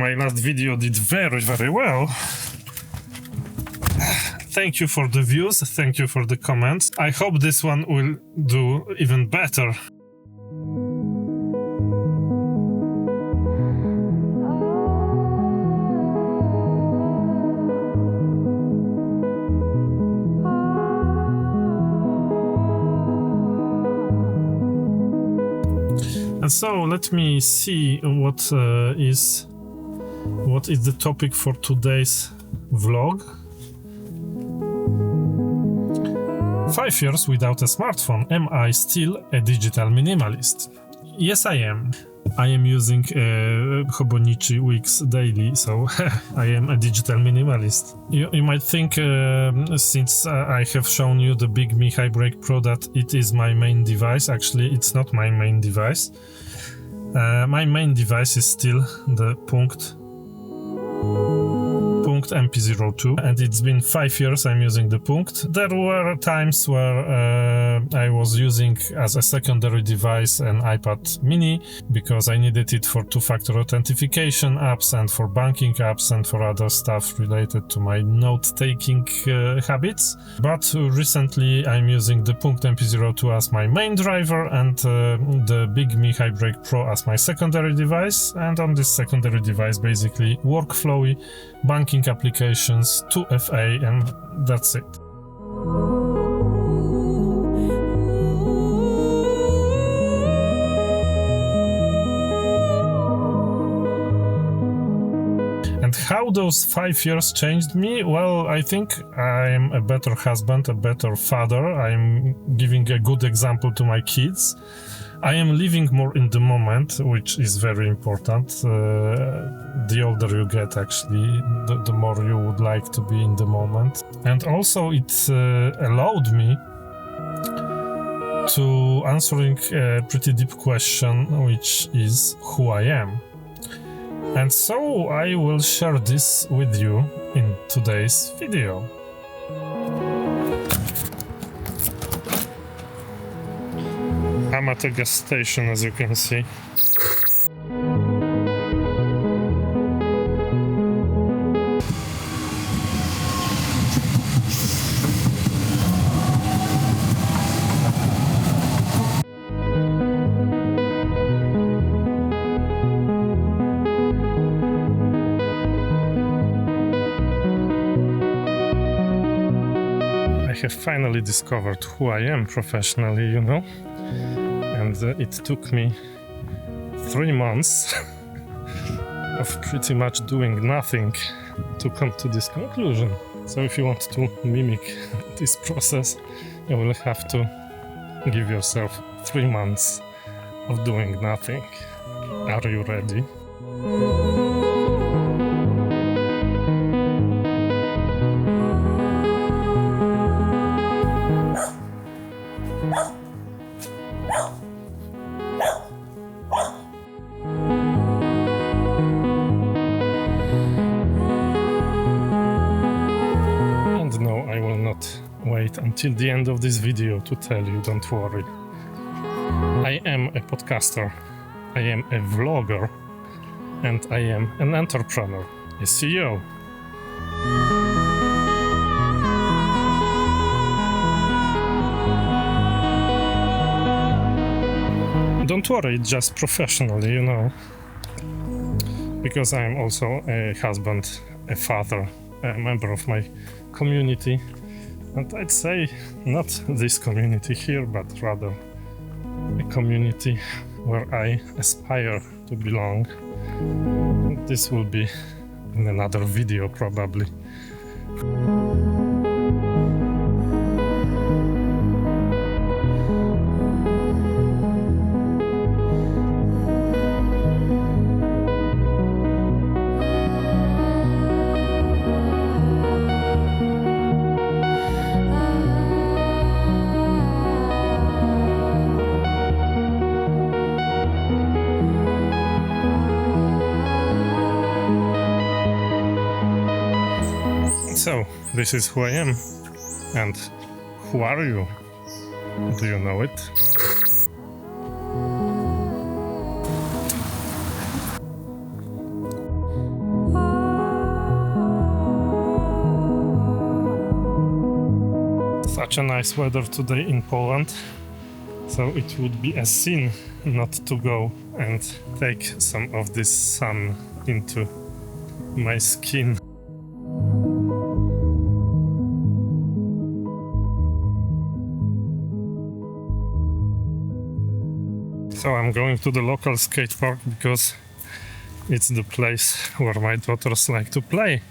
my last video did very, very well. Thank you for the views, thank you for the comments. I hope this one will do even better. And so let me see what is the topic for today's vlog. 5 years without a smartphone. Am I still a digital minimalist? Yes, I am. I am using Hobonichi Wix daily, so I am a digital minimalist. You might think, since I have shown you the Big Mihai Break Pro, that it is my main device. Actually, it's not my main device. My main device is still the Punkt MP02, and it's been 5 years I'm using the Punkt. There were times where I was using as a secondary device an iPad mini because I needed it for two-factor authentication apps and for banking apps and for other stuff related to my note-taking habits. But recently I'm using the Punkt MP02 as my main driver and the Big Mihai Break Pro as my secondary device, and on this secondary device basically workflowy banking applications, 2FA, and that's it. And how those 5 years changed me? Well, I think I'm a better husband, a better father. I'm giving a good example to my kids. I am living more in the moment, which is very important. The older you get, actually, the more you would like to be in the moment. And also it allowed me to answering a pretty deep question, which is who I am. And so I will share this with you in today's video. I'm at a gas station, as you can see. I have finally discovered who I am professionally, you know. And it took me 3 months of pretty much doing nothing to come to this conclusion. So if you want to mimic this process, you will have to give yourself 3 months of doing nothing. Are you ready? Wait until the end of this video to tell you, don't worry. I am a podcaster, I am a vlogger, and I am an entrepreneur, a CEO. Don't worry, just professionally, you know. Because I am also a husband, a father, a member of my community. And I'd say not this community here, but rather a community where I aspire to belong. This will be in another video probably. So, this is who I am. And who are you? Do you know it? such a nice weather today in Poland, so it would be a sin not to go and take some of this sun into my skin. So I'm going to the local skate park because it's the place where my daughters like to play.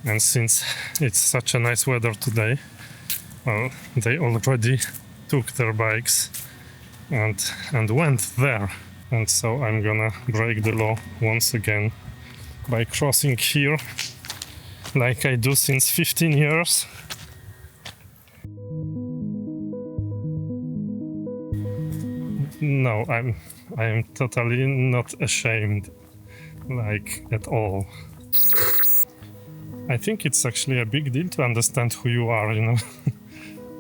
And since it's such a nice weather today, well, they already took their bikes and went there. And so I'm gonna break the law once again by crossing here like I do since 15 years. No, I am totally not ashamed, like at all. I think it's actually a big deal to understand who you are, you know,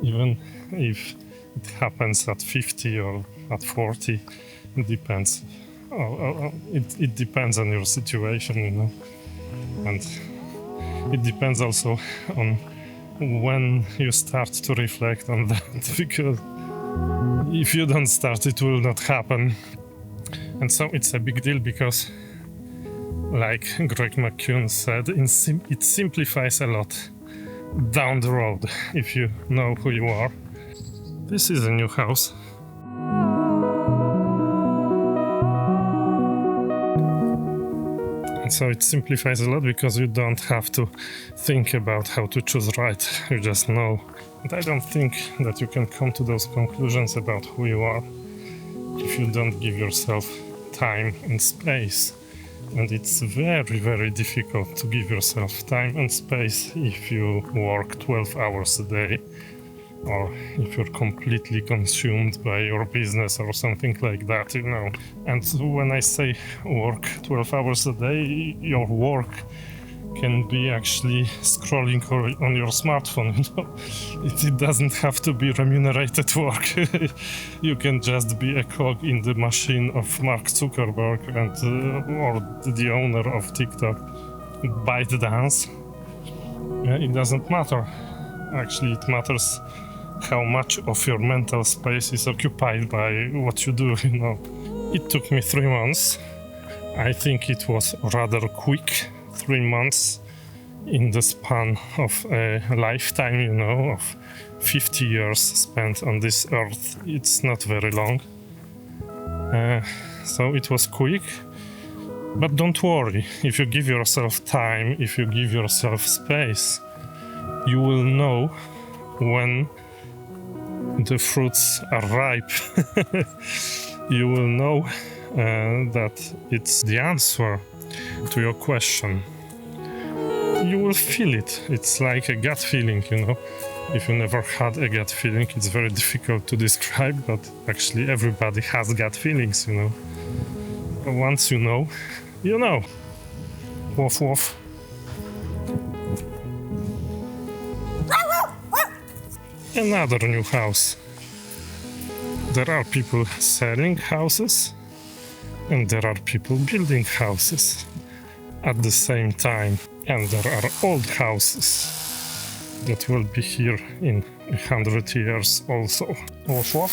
even if it happens at 50 or at 40, it depends. It depends on your situation, you know, and it depends also on when you start to reflect on that, because if you don't start, it will not happen. And so it's a big deal because, like Greg McCune said, it simplifies a lot down the road if you know who you are. This is a new house. And so it simplifies a lot because you don't have to think about how to choose right, you just know. And I don't think that you can come to those conclusions about who you are if you don't give yourself time and space. And it's very, very difficult to give yourself time and space if you work 12 hours a day, or if you're completely consumed by your business or something like that, you know. And when I say work 12 hours a day, your work can be actually scrolling on your smartphone, you know. It doesn't have to be remunerated work. You can just be a cog in the machine of Mark Zuckerberg and or the owner of TikTok, ByteDance. It doesn't matter. Actually, it matters how much of your mental space is occupied by what you do, you know. It took me 3 months. I think it was rather quick. 3 months in the span of a lifetime, you know, of 50 years spent on this earth. It's not very long. So it was quick. But don't worry, if you give yourself time, if you give yourself space, you will know when the fruits are ripe. You will know that it's the answer to your question. You will feel it. It's like a gut feeling, you know. If you never had a gut feeling, it's very difficult to describe, but actually everybody has gut feelings, you know. Once you know, you know. Woof woof. Another new house. There are people selling houses, and there are people building houses at the same time. And there are old houses that will be here in 100 years also. Woof woof.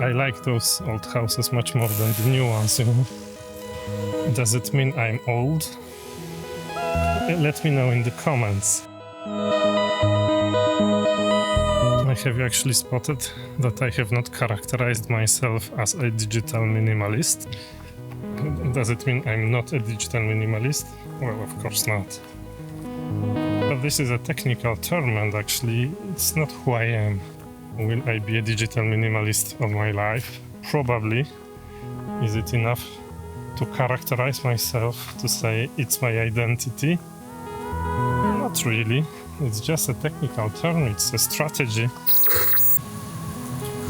I like those old houses much more than the new ones, you know. Does it mean I'm old? Let me know in the comments. Have you actually spotted that I have not characterized myself as a digital minimalist? Does it mean I'm not a digital minimalist? Well, of course not. But this is a technical term, and actually it's not who I am. Will I be a digital minimalist all my life? Probably. Is it enough to characterize myself, to say it's my identity? Not really. It's just a technical term, it's a strategy.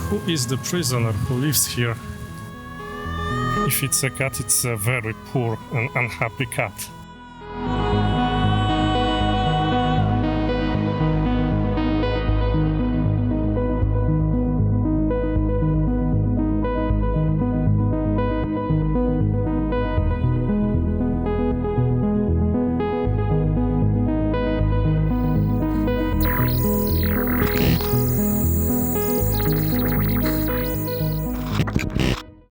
Who is the prisoner who lives here? If it's a cat, it's a very poor and unhappy cat.